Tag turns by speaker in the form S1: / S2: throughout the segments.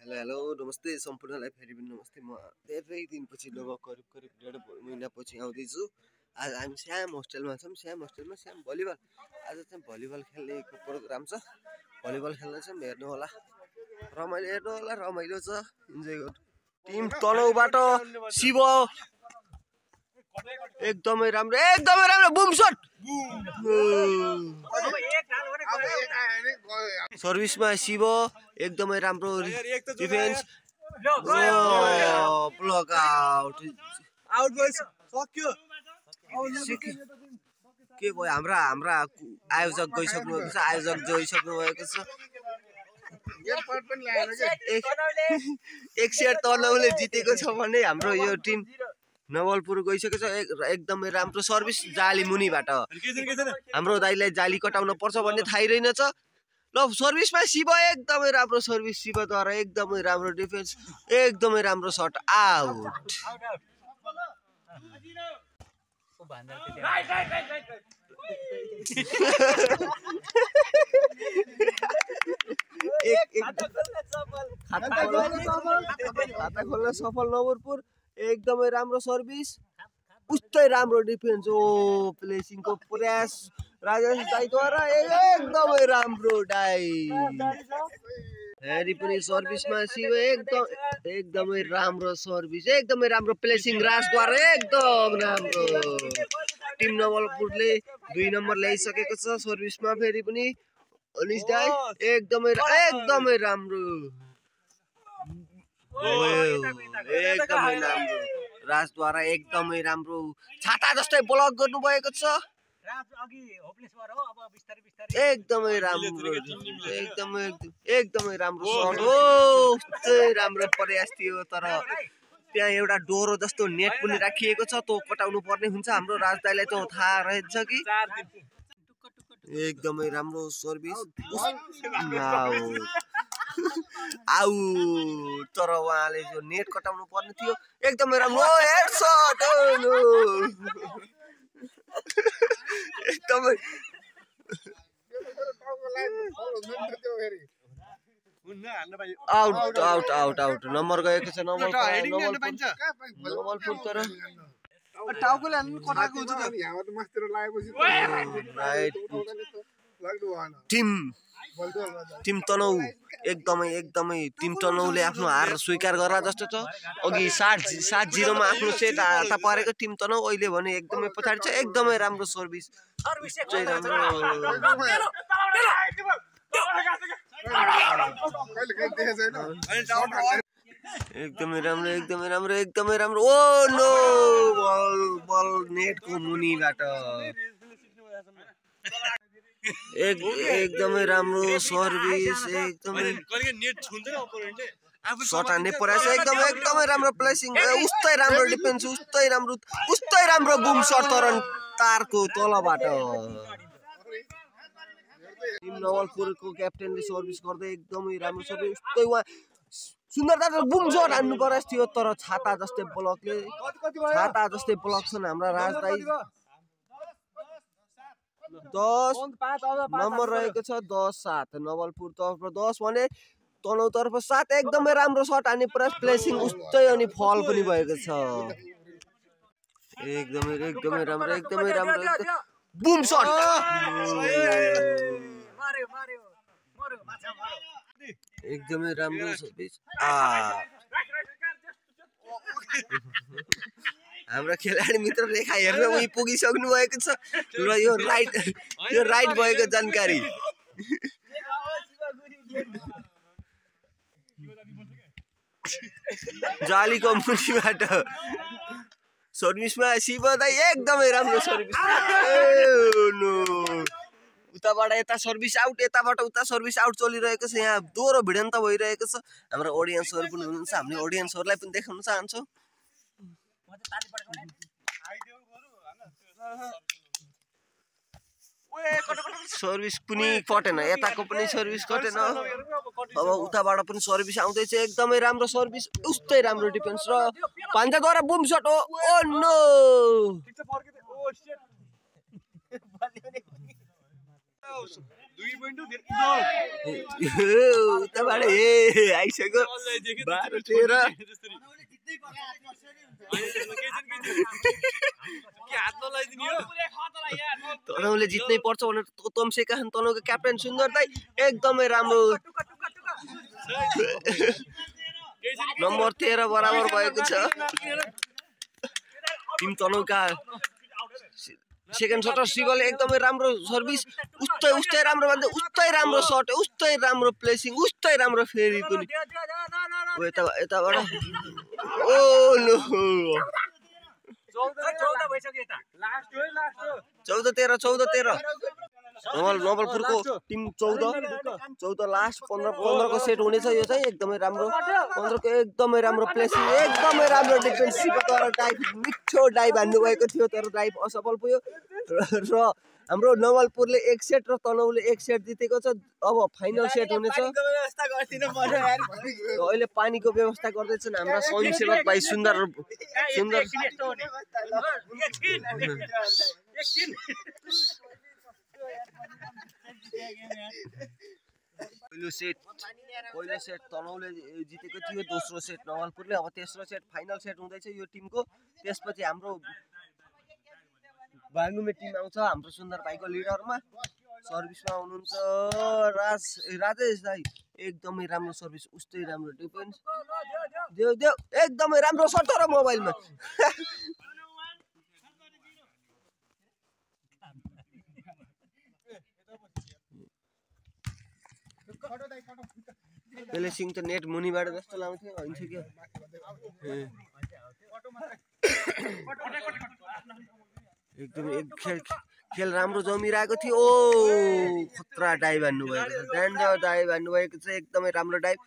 S1: Hello नमस्ते सम्पूर्णलाई फेरि पनि नमस्ते। म धेरै दिनपछि लगभग करिब 1.5 महिनापछि आउँदैछु। आज हामी श्याम होस्टेलमा छौँ। श्याम होस्टेलमा श्याम भलिबल आज चाहिँ भलिबल खेल्नेको प्रोग्राम छ। भलिबल खेल्न चाहिँ हेर्नु होला, रमाइलो छ, इन्जोय गर्नु। टिम तनहुबाट शिव एकदमै राम्रो बुम शट सर्भिसमा शिव एकदमै राम्रो डिफेन्स ब्लक आउट सक्यो के भयो। हाम्रा आयोजक गइसक्नु भएको छ, आयोजक जोइसक्नु भएको छ। एक सेट तनहुले जितेको छ भने हाम्रो यो टिम नवलपुर गइसकेको छ। एकदमै राम्रो सर्भिस जाली मुनिबाट हाम्रो दाइलाई जाली कटाउन पर्छ भन्ने थाहै रहेनछ। ल सर्भिसमा शिव एकदमै राम्रो सर्भिस, शिवद्वारा एकदमै राम्रो डिफेन्स, एकदमै राम्रो शट आउट। खाता खोल्न सफल नवलपुर, एकदमै राम्रो सर्भिस, उस्तै राम्रो डिफेन्स। ओ प्लेसिङको प्रयास राजेश दाइद्वारा एकदमै राम्रो डाइ। हेरी पनि सर्भिसमा शिव एकदमै राम्रो सर्भिस, एकदमै राम्रो प्लेसिङ राजद्वारा एकदम राम्रो। टिम नवलपुरले 2 नम्बर ल्याइसकेको छ सर्भिसमा। फेरि पनि अनिश दाइ एकदमै राम्रो, एकदमै राम्रो राजद्वारा एकदमै राम्रो छाता जस्तै ब्लक गर्नु भएको छ। एकदमै राम्रो शट हो, राम्रो प्रयास थियो। तर त्यहाँ एउटा डोरो जस्तो नेट पनि राखिएको छ, त्यो कटाउनु पर्ने हुन्छ। हाम्रो राजदाइलाई त थाहा रहेछ कि एकदमै राम्रो सर्भिस आउट। तर उहाँले जो नेट कटाउनु पर्ने थियो एकदमै राम्रो हेड शट एकदमै आउट नम्बर गएको छ नवलपुर। तर टिम तनहु एकदमै टिम तनहुले आफ्नो हार स्वीकार गर्ला जस्तो छ। अघि 7-0 मा आफ्नो सेट हाता परेको टिम तनहु अहिले भने एकदमै पछाडि छ। एकदमै राम्रो सर्भिस, एकदमै राम्रो। ओ नो, बल नेटको मुनिबाट एकदमै राम्रो सर्भिस, एकदमै शट हान्ने प्रयास, एकदमै राम्रो प्लेसिङ, उस्तै राम्रो डिफेन्स, उस्तै राम्रो बुम शट तर तारको तलबाट। टिम नवलपुरको क्याप्टेनले सर्भिस गर्दै एकदमै राम्रो सर्भिस, उस्तै उहाँ सुन्दरता बुम शट हान्नु प्रयास थियो। तर छाता जस्तै ब्लक छन् हाम्रा राजदाइ। 10 नम्बर रहेको छ, 10-7 नवलपुर तर्फ 10 भने तनहु तर्फ 7। एकदमै राम्रो शट हान्ने प्रयास, प्लेसिङ उस्तै अनि फल पनि भएको छ। एकदमै राम्रो बुम शट एकदमै राम्रो सर्भिस। हाम्रो खेलाडी मित्र रेखा हेर्न उही पुगिसक्नु भएको छ र यो राइट भएको जानकारी। जालीको मुनिबाट सर्भिसमा शिव दाइ एकदमै राम्रो सर्भिस। उताबाट यता सर्भिस आउट, यताबाट उता सर्भिस आउट चलिरहेको छ। यहाँ दोहोरो भिडन्त भइरहेको छ। हाम्रो ऑडियन्सहरु पनि हुनुहुन्छ, हामीले ऑडियन्सहरुलाई पनि देखाउन चाहन्छौँ। सर्भिस पनि कटेन, यताको पनि सर्भिस कटेन। अब उताबाट पनि सर्भिस आउँदैछ, एकदमै राम्रो सर्भिस, उस्तै राम्रो डिफेन्स र भान्जाद्वारा बुम शट हो। ओ नो, उताबाट आइसक्यो 12-13 तनहुले जित्नै पर्छ भनेर तम्सेका छन् तनहुको क्याप्टेन सुन्दर दाइ एकदमै राम्रो नम्बर 13 बराबर भएको छ टिम तनहुका सेकेन्ड सटर सिगल एकदमै राम्रो सर्भिस उस्तै राम्रो भन्दै उस्तै राम्रो सट उस्तै राम्रो प्लेसिङ उस्तै राम्रो फेरि पनि यताबाट ओ नो 14-13 नवलपुरको टिम 14 लास्ट 15 को सेट हुनेछ यो चाहिँ एकदमै राम्रो 15 को एकदमै राम्रो प्लेसिङ एकदमै राम्रो डिफेन्सद्वारा डाइभ मिठो डाइभ हान्नु भएको थियो तर डाइभ असफल पुग्यो र हाम्रो नवलपुरले 1 सेट र तनहुले 1 सेट जितेको छ अब फाइनल सेट हुनेछ अहिले पानीको व्यवस्था गर्दैछन् हाम्रा स्वयंसेवक भाइ सुन्दर पहिलो सेट तनहुले जितेको थियो दोस्रो सेट नवलपुरले अब तेस्रो सेट फाइनल सेट हुँदैछ यो टिमको त्यसपछि हाम्रो बागलुङे टिम आउँछ हाम्रो सुन्दर भाइको लिडरमा सर्भिसमा हुनुहुन्छ राजेश दाइ एकदमै राम्रो सर्भिस उस्तै राम्रो डिफेन्स देउ एकदमै राम्रो सट र मोबाइलमा प्लेसिङ त नेट मुनिबाट जस्तो लाउँथ्यो हुन्छ क्या एकदमै खेल राम्रो जमिरहेको थियो ओ खतरा डाइभ हान्नु भएको छ डेन्जर डाइभ हान्नु भएको छ एकदमै राम्रो डाइभ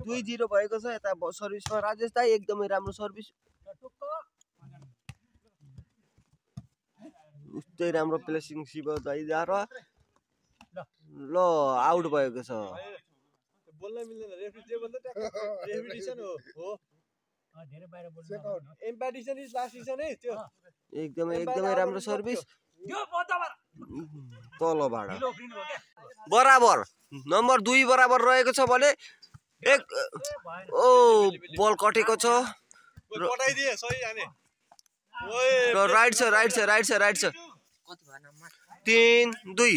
S1: 2-0 भएको छ यता सर्भिसमा राजेश दाइ एकदमै राम्रो सर्भिस उस्तै राम्रो प्लेसिङ शिव दाइ र ल आउट भएको छ बोल्न मिल्दैन रेफ्री जे भन्दा रेफ्री डिसिजन हो धेरै बाहिर बोल्नु umpire decision is last decision है त्यो एकदमै राम्रो सर्भिस तलबाट बराबर नम्बर 2 बराबर रहेको छ भने एक ओ बल कटेको छ कटाइदिए सही हाने र राइट छ कति भयो नम्बर 3-2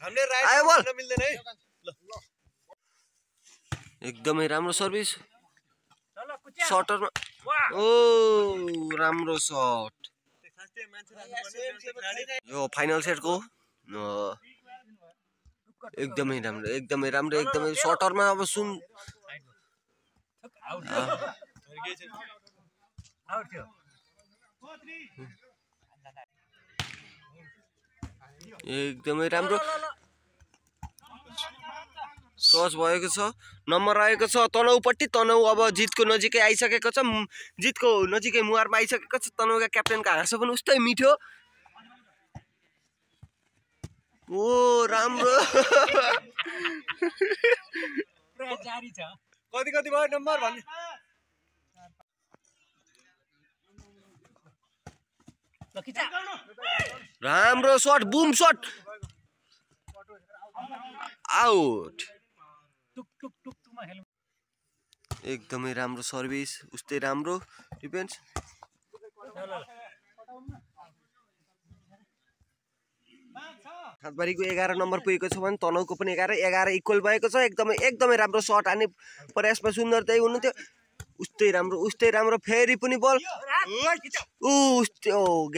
S1: हामीले राइट बोल्न मिल्दैन है एकदमै राम्रो सर्भिस शटरमा ओ राम्रो शट यो फाइनल सेटको एकदमै राम्रो शटरमा अब सुन एकदमै राम्रो टच भएको छ नम्बर रहेको छ तनहुपट्टि तनहु अब जितको नजिकै आइसकेको छ जितको नजिकै मुहारमा आइसकेको छ तनहुका क्याप्टेनको हाँसो पनि उस्तै मिठो ओ राम्रो जारी छ कति भयो नम्बर भन्ने राम्रो शट बुम शट आउट एकदमै राम्रो सर्भिस उस्तै राम्रो डिफेन्स हातबारीको 11 नम्बर पुगेको छ भने तनहुको पनि 11 इक्वल भएको छ एकदमै राम्रो शट हान्ने प्रयासमा सुन्दर दाइ हुनुहुन्थ्यो उस्तै राम्रो फेरि पनि बल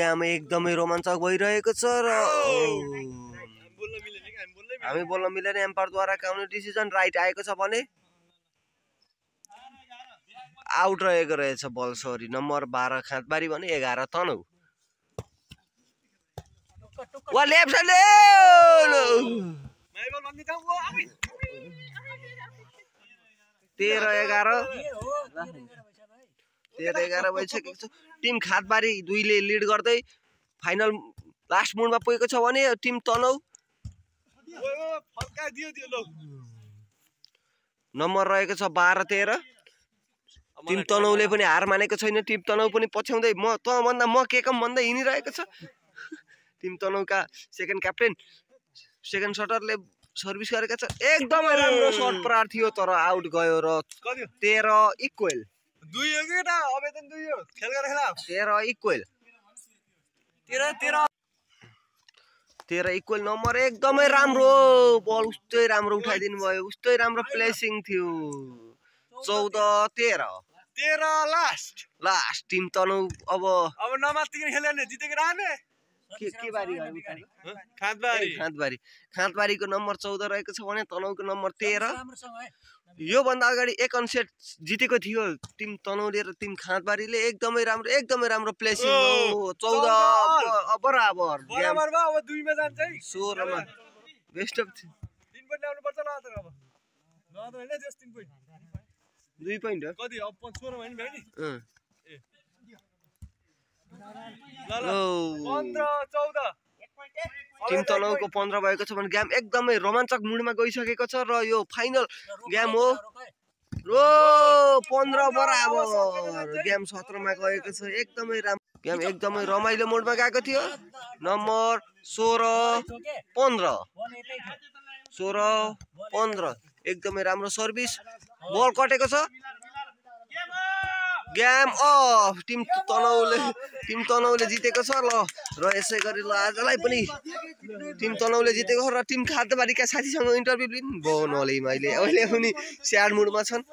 S1: गेम एकदमै रोमाञ्चक भइरहेको छ र हामी बोल्न मिलेन एम्पायरद्वारा काउन्टर डिसिजन राइट आएको छ भने आउट रहेको रहेछ बल सरी नम्बर 12 खातबारी भने 11 तनहु वा लेफ्ट साइड 13-11 भइसकेको छ टिम खातबारी 2 ले लिड गर्दै फाइनल लास्ट मुडमा पुगेको छ भने टिम तनहु नम्बर रहेको छ 12-13 टिम तनहुले पनि हार मानेको छैन टिम तनहु पनि पछ्याउँदै म के कम भन्दै हिँडिरहेको छ टिम तनहुका सेकेन्ड क्याप्टेन सेकेन्ड शटरले सर्भिस गरेका छ एकदमै राम्रो शट प्रहार थियो तर आउट गयो र 13 इक्वल
S2: 2 हो कि केटा अवेदन 2 हो खेल गरेर खेला
S1: 13 इक्वल 13 इक्वल नम्बर एकदमै राम्रो बल उस्तै राम्रो उठाइदिनु भयो उस्तै राम्रो प्लेसिङ थियो 14-13 लास्ट टिम तनहु अब
S2: नमात्तिकन खेल्यो भने जितेको रहने
S1: के बारी
S2: खाँदबारी
S1: खाँदबारीको नम्बर 14 रहेको छ भने तनहुको नम्बर 13 यो भन्दा अगाडि एक अनसेट जितेको थियो टिम तनहुले र टिम खाँदबारीले एकदमै राम्रो प्लेसिङ हो 14 बराबर
S2: बराबर अब 2 मा जान्छ है
S1: 16 मा बेस्ट अफ
S2: 3 पोइन्ट ल्याउनु पर्छ ल त अब ल त हैन जस्ट 3 पोइन्ट
S1: 2 पोइन्ट हो
S2: कति अब 16 मा हैन भाइ नि ल 15-14
S1: टिम तनहुको 15 भएको छ भने गेम एकदमै रोमाञ्चक मुडमा गइसकेको छ र यो फाइनल गेम हो रो 15 बराबर गेम 17 मा गएको छ एकदमै राम्रो गेम एकदमै रमाइलो मोडमा गएको थियो नम्बर 16-15 एकदमै राम्रो सर्भिस बल कटेको छ गेम अफ टिम तनहुले जितेको छ ल र यसै गरी ल आजलाई पनि टिम तनहुले जितेको र टिम खाँदबारीका साथीसँग इन्टरभ्यु लिनु भयो नले मैले अहिले पनि स्याड मुडमा छन्